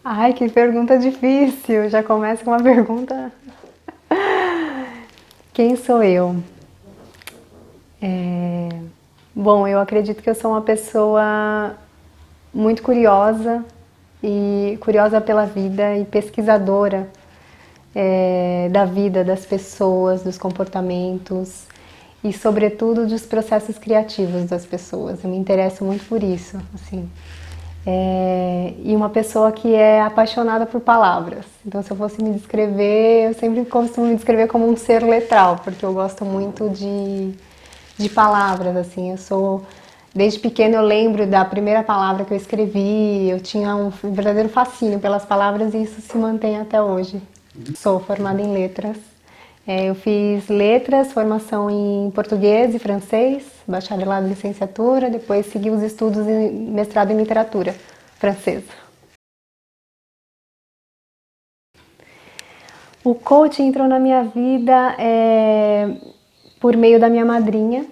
Ai, que pergunta difícil. Já começa com uma pergunta. Quem sou eu? Bom, eu acredito que eu sou uma pessoa muito curiosa e curiosa pela vida e pesquisadora da vida das pessoas, dos comportamentos e, sobretudo, dos processos criativos das pessoas. Eu me interesso muito por isso, assim. E uma pessoa que é apaixonada por palavras. Então, se eu fosse me descrever, eu sempre costumo me descrever como um ser letral, porque eu gosto muito de palavras, assim. Desde pequena eu lembro da primeira palavra que eu escrevi, eu tinha um verdadeiro fascínio pelas palavras e isso se mantém até hoje. Sou formada em letras. Eu fiz letras, formação em português e francês, bacharelado e licenciatura, depois segui os estudos em mestrado em literatura francesa. O coaching entrou na minha vida por meio da minha madrinha.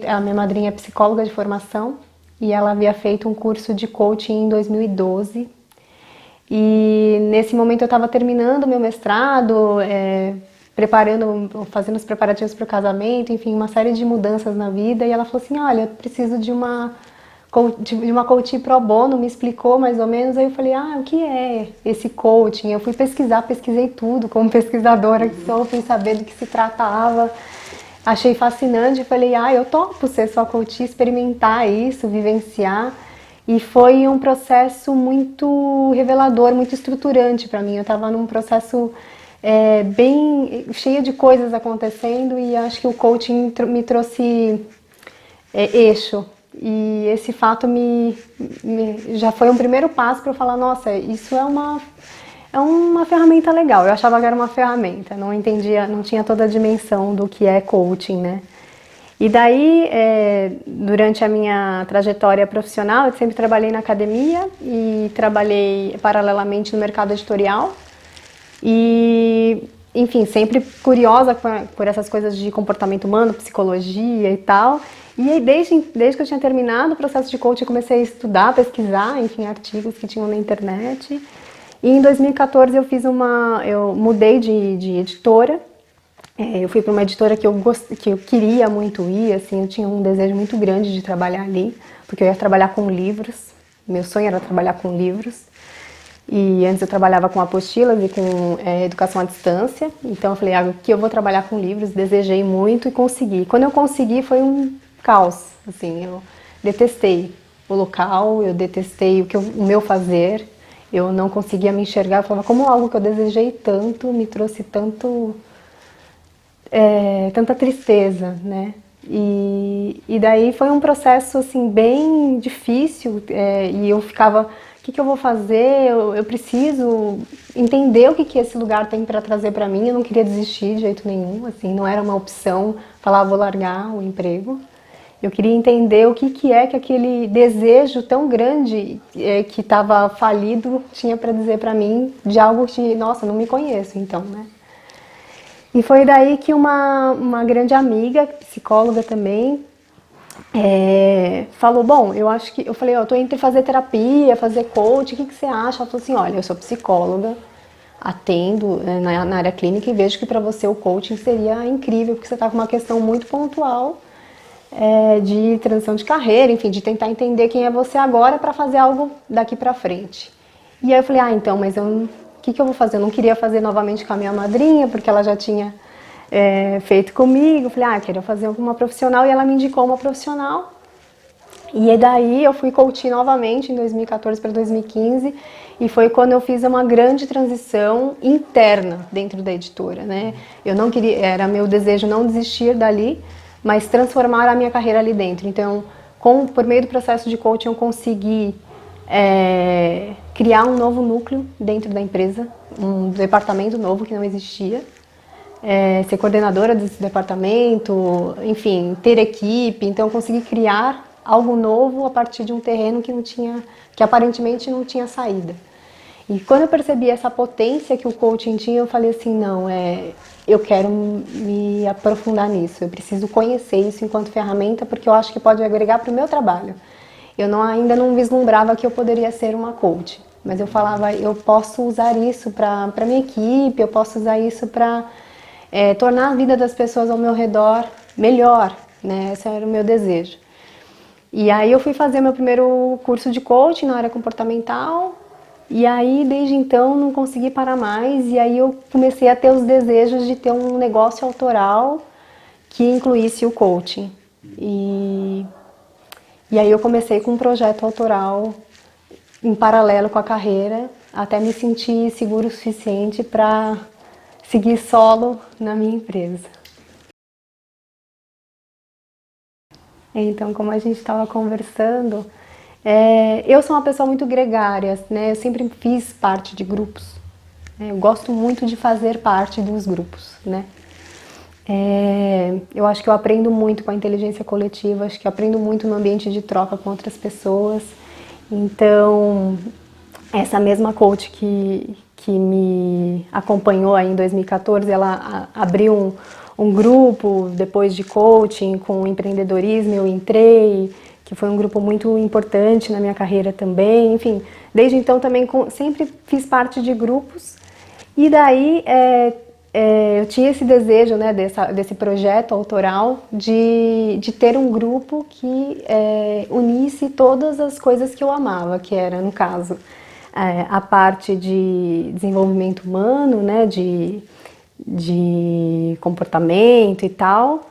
A minha madrinha é psicóloga de formação e ela havia feito um curso de coaching em 2012. E nesse momento eu estava terminando meu mestrado, fazendo os preparativos para o casamento, enfim, uma série de mudanças na vida. E ela falou assim: olha, eu preciso de uma coaching pro bono, me explicou mais ou menos. Aí eu falei: ah, o que é esse coaching? Eu fui pesquisar, pesquisei tudo, como pesquisadora que sou, fui saber do que se tratava. Achei fascinante, falei: ah, eu topo ser sua coach, experimentar isso, vivenciar. E foi um processo muito revelador, muito estruturante para mim. Eu estava num processo bem cheio de coisas acontecendo e acho que o coaching me trouxe eixo. E esse fato já foi um primeiro passo para eu falar: nossa, isso é uma ferramenta legal. Eu achava que era uma ferramenta, não entendia, não tinha toda a dimensão do que é coaching, né? E daí, durante a minha trajetória profissional, eu sempre trabalhei na academia e trabalhei paralelamente no mercado editorial. E, enfim, sempre curiosa por essas coisas de comportamento humano, psicologia e tal. E aí, desde que eu tinha terminado o processo de coaching, eu comecei a estudar, pesquisar, enfim, artigos que tinham na internet. E em 2014 eu mudei de editora. Eu fui para uma editora que eu queria muito ir, assim, eu tinha um desejo muito grande de trabalhar ali, porque eu ia trabalhar com livros. Meu sonho era trabalhar com livros. E antes eu trabalhava com apostilas e com educação à distância. Então eu falei: ah, aqui eu vou trabalhar com livros, desejei muito e consegui. Quando eu consegui foi um caos, assim, eu detestei o local, eu detestei o meu fazer. Eu não conseguia me enxergar, eu falava: como algo que eu desejei tanto me trouxe tanta tristeza, né? E daí foi um processo assim bem difícil e eu ficava: o que eu vou fazer? Eu preciso entender o que esse lugar tem para trazer para mim. Eu não queria desistir de jeito nenhum, assim, não era uma opção falar: vou largar o emprego. Eu queria entender o que é que aquele desejo tão grande que estava falido tinha para dizer para mim, de algo que, nossa, não me conheço, então, né? E foi daí que uma grande amiga, psicóloga também, falou: bom, eu acho que... Eu falei: eu tô entre fazer terapia, fazer coach, o que você acha? Ela falou assim: olha, eu sou psicóloga, atendo na área clínica e vejo que para você o coaching seria incrível, porque você está com uma questão muito pontual de transição de carreira, enfim, de tentar entender quem é você agora para fazer algo daqui para frente. E aí eu falei: ah, então, mas o que eu vou fazer? Eu não queria fazer novamente com a minha madrinha, porque ela já tinha feito comigo. Eu falei: ah, eu queria fazer com uma profissional, e ela me indicou uma profissional. E daí eu fui coach novamente em 2014 para 2015 e foi quando eu fiz uma grande transição interna dentro da editora, né? Eu não queria, era meu desejo não desistir dali, mas transformar a minha carreira ali dentro. Então, por meio do processo de coaching, eu consegui criar um novo núcleo dentro da empresa, um departamento novo que não existia. Ser coordenadora desse departamento, enfim, ter equipe. Então eu consegui criar algo novo a partir de um terreno que aparentemente não tinha saída. E quando eu percebi essa potência que o coaching tinha, eu falei assim: não, eu quero me aprofundar nisso, eu preciso conhecer isso enquanto ferramenta, porque eu acho que pode agregar para o meu trabalho. Ainda não vislumbrava que eu poderia ser uma coach. mas eu falava, eu posso usar isso para minha equipe, eu posso usar isso para tornar a vida das pessoas ao meu redor melhor, né? Esse era o meu desejo. E aí eu fui fazer meu primeiro curso de coaching na área comportamental, e aí desde então não consegui parar mais, e aí eu comecei a ter os desejos de ter um negócio autoral que incluísse o coaching. E aí eu comecei com um projeto autoral em paralelo com a carreira, até me sentir seguro o suficiente para seguir solo na minha empresa. Então, como a gente estava conversando, eu sou uma pessoa muito gregária, né? Eu sempre fiz parte de grupos. Né? Eu gosto muito de fazer parte dos grupos, né? Eu acho que eu aprendo muito com a inteligência coletiva, acho que eu aprendo muito no ambiente de troca com outras pessoas. Então, essa mesma coach que me acompanhou aí em 2014, ela abriu um grupo depois de coaching com empreendedorismo, eu entrei, que foi um grupo muito importante na minha carreira também. Enfim, desde então também sempre fiz parte de grupos. E daí eu tinha esse desejo, né, desse projeto autoral de ter um grupo que unisse todas as coisas que eu amava, que era, no caso, a parte de desenvolvimento humano, né, de comportamento e tal,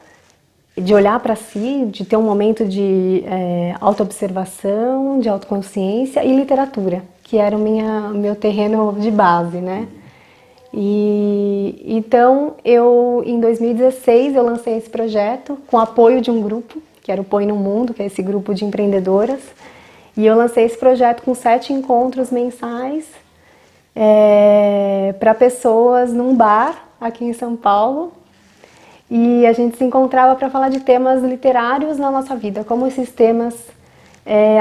de olhar para si, de ter um momento de autoobservação, de autoconsciência e literatura, que era o meu terreno de base, né? E então em 2016 eu lancei esse projeto com apoio de um grupo, que era o Põe no Mundo, que é esse grupo de empreendedoras. E eu lancei esse projeto com 7 encontros mensais para pessoas num bar aqui em São Paulo. E a gente se encontrava para falar de temas literários na nossa vida, como esses temas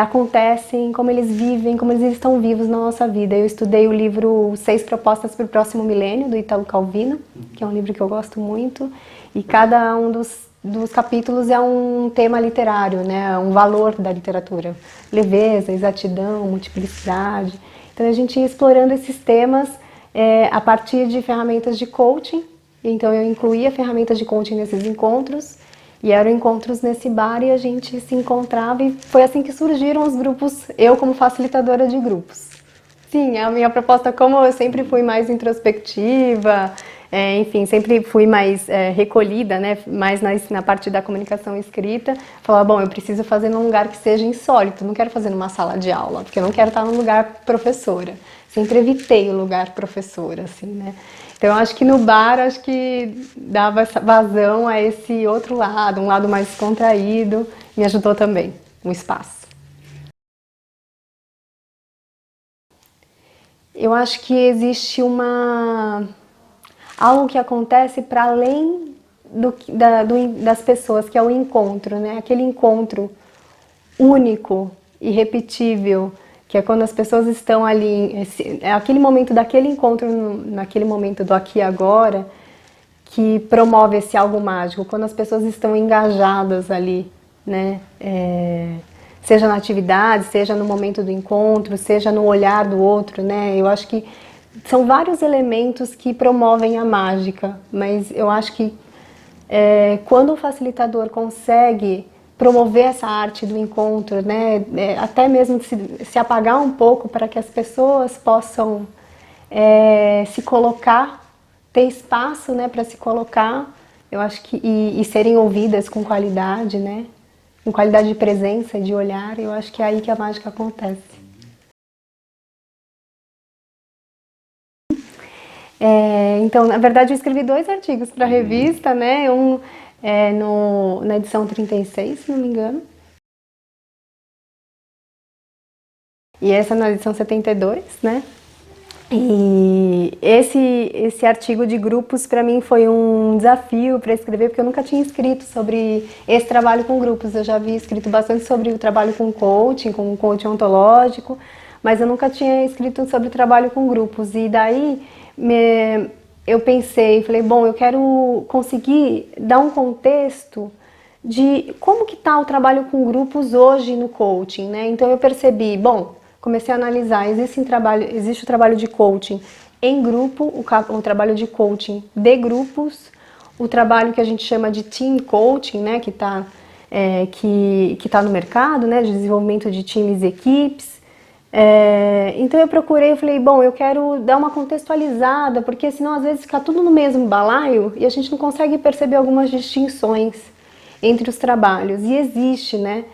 acontecem, como eles vivem, como eles estão vivos na nossa vida. Eu estudei o livro 6 Propostas para o Próximo Milênio, do Ítalo Calvino, que é um livro que eu gosto muito, e cada um dos capítulos é um tema literário, né? Um valor da literatura, leveza, exatidão, multiplicidade. Então a gente ia explorando esses temas a partir de ferramentas de coaching. Então eu incluía ferramentas de coaching nesses encontros, e eram encontros nesse bar e a gente se encontrava, e foi assim que surgiram os grupos, eu como facilitadora de grupos. Sim, a minha proposta, como eu sempre fui mais introspectiva, enfim, sempre fui mais recolhida, né, mais na parte da comunicação escrita, falava, bom, eu preciso fazer num lugar que seja insólito, não quero fazer numa sala de aula, porque eu não quero estar num lugar professora. Sempre evitei o lugar professora, assim, né. Então, eu acho que no bar, acho que dava essa vazão a esse outro lado, um lado mais contraído, me ajudou também, o espaço. Eu acho que existe algo que acontece para além das pessoas, que é o encontro, né? Aquele encontro único, irrepetível, que é quando as pessoas estão ali, aquele momento daquele encontro, naquele momento do aqui e agora, que promove esse algo mágico, quando as pessoas estão engajadas ali, né? Seja na atividade, seja no momento do encontro, seja no olhar do outro, né? Eu acho que são vários elementos que promovem a mágica, mas eu acho que quando o facilitador consegue promover essa arte do encontro, né? Até mesmo se apagar um pouco para que as pessoas possam se colocar, ter espaço, né, para se colocar, eu acho que e serem ouvidas com qualidade, né? Com qualidade de presença, de olhar, eu acho que é aí que a mágica acontece. Então, na verdade, eu escrevi 2 artigos para a revista, né? Um na edição 36, se não me engano. E essa na edição 72, né? E esse artigo de grupos para mim foi um desafio para escrever, porque eu nunca tinha escrito sobre esse trabalho com grupos. Eu já havia escrito bastante sobre o trabalho com coaching ontológico, mas eu nunca tinha escrito sobre o trabalho com grupos. E daí eu pensei, falei, bom, eu quero conseguir dar um contexto de como que está o trabalho com grupos hoje no coaching, né? Então eu percebi, bom, comecei a analisar, existe o trabalho de coaching em grupo, o trabalho de coaching de grupos, o trabalho que a gente chama de team coaching, né, que está no mercado, né, de desenvolvimento de times e equipes. Então eu procurei, eu falei, bom, eu quero dar uma contextualizada, porque senão às vezes fica tudo no mesmo balaio e a gente não consegue perceber algumas distinções entre os trabalhos, e existe, né?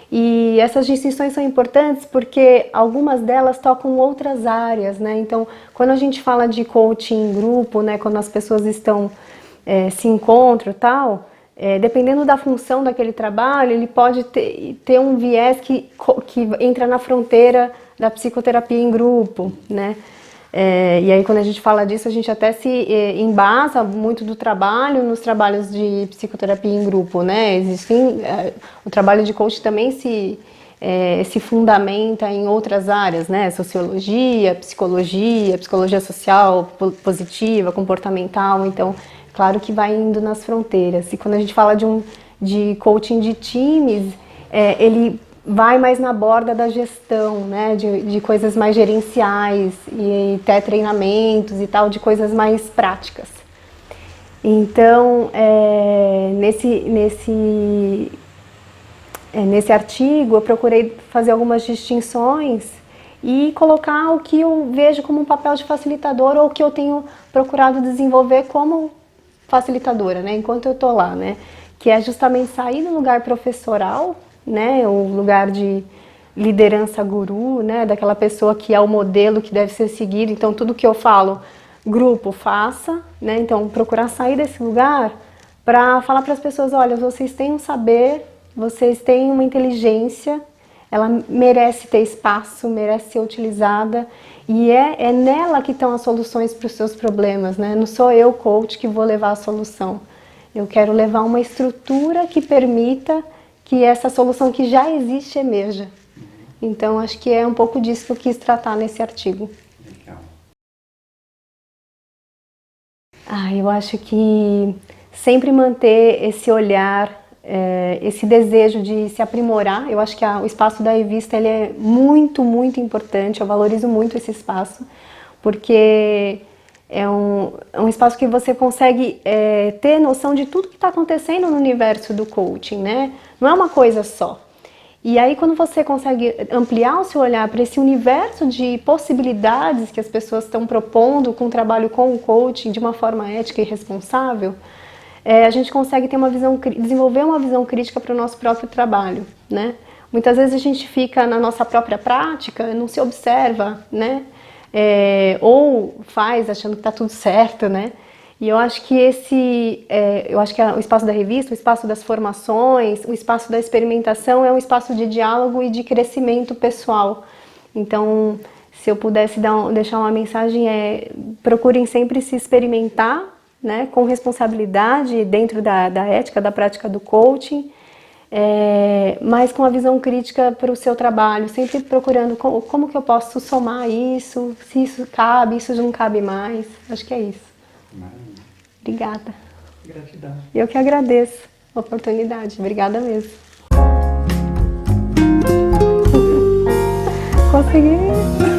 E essas distinções são importantes porque algumas delas tocam outras áreas, né? Então, quando a gente fala de coaching em grupo, né, quando as pessoas se encontram e tal, dependendo da função daquele trabalho, ele pode ter um viés que entra na fronteira da psicoterapia em grupo, né? E aí quando a gente fala disso, a gente até se embasa muito do trabalho nos trabalhos de psicoterapia em grupo, né? O trabalho de coach também se fundamenta em outras áreas, né? Sociologia, psicologia social, positiva, comportamental, então claro que vai indo nas fronteiras. E quando a gente fala de coaching de times, ele vai mais na borda da gestão, né, de coisas mais gerenciais e até treinamentos e tal, de coisas mais práticas. Então, nesse artigo eu procurei fazer algumas distinções e colocar o que eu vejo como um papel de facilitador ou o que eu tenho procurado desenvolver como facilitadora, né, enquanto eu tô lá, né, que é justamente sair do lugar professoral, né, o lugar de liderança guru, né, daquela pessoa que é o modelo que deve ser seguido. Então tudo que eu falo, grupo, faça, né, então procurar sair desse lugar para falar para as pessoas, olha, vocês têm um saber, vocês têm uma inteligência, ela merece ter espaço, merece ser utilizada, e é nela que estão as soluções para os seus problemas, né? Não sou eu, coach, que vou levar a solução. Eu quero levar uma estrutura que permita que essa solução que já existe emerja. Então, acho que é um pouco disso que eu quis tratar nesse artigo. Legal. Eu acho que sempre manter esse olhar, esse desejo de se aprimorar. Eu acho que o espaço da revista ele é muito, muito importante. Eu valorizo muito esse espaço, porque é um espaço que você consegue ter noção de tudo que está acontecendo no universo do coaching, né? Não é uma coisa só. E aí quando você consegue ampliar o seu olhar para esse universo de possibilidades que as pessoas estão propondo com o trabalho com o coaching de uma forma ética e responsável, a gente consegue ter desenvolver uma visão crítica para o nosso próprio trabalho, né? Muitas vezes a gente fica na nossa própria prática, não se observa, né? Ou faz achando que está tudo certo, né? E eu acho que o espaço da revista, o espaço das formações, o espaço da experimentação é um espaço de diálogo e de crescimento pessoal. Então, se eu pudesse deixar uma mensagem procurem sempre se experimentar, né, com responsabilidade dentro da ética, da prática do coaching, mas com a visão crítica para o seu trabalho, sempre procurando como que eu posso somar isso, se isso cabe, isso não cabe mais. Acho que é isso. Maravilha. Obrigada. Gratidão. Eu que agradeço a oportunidade. Obrigada mesmo. Consegui.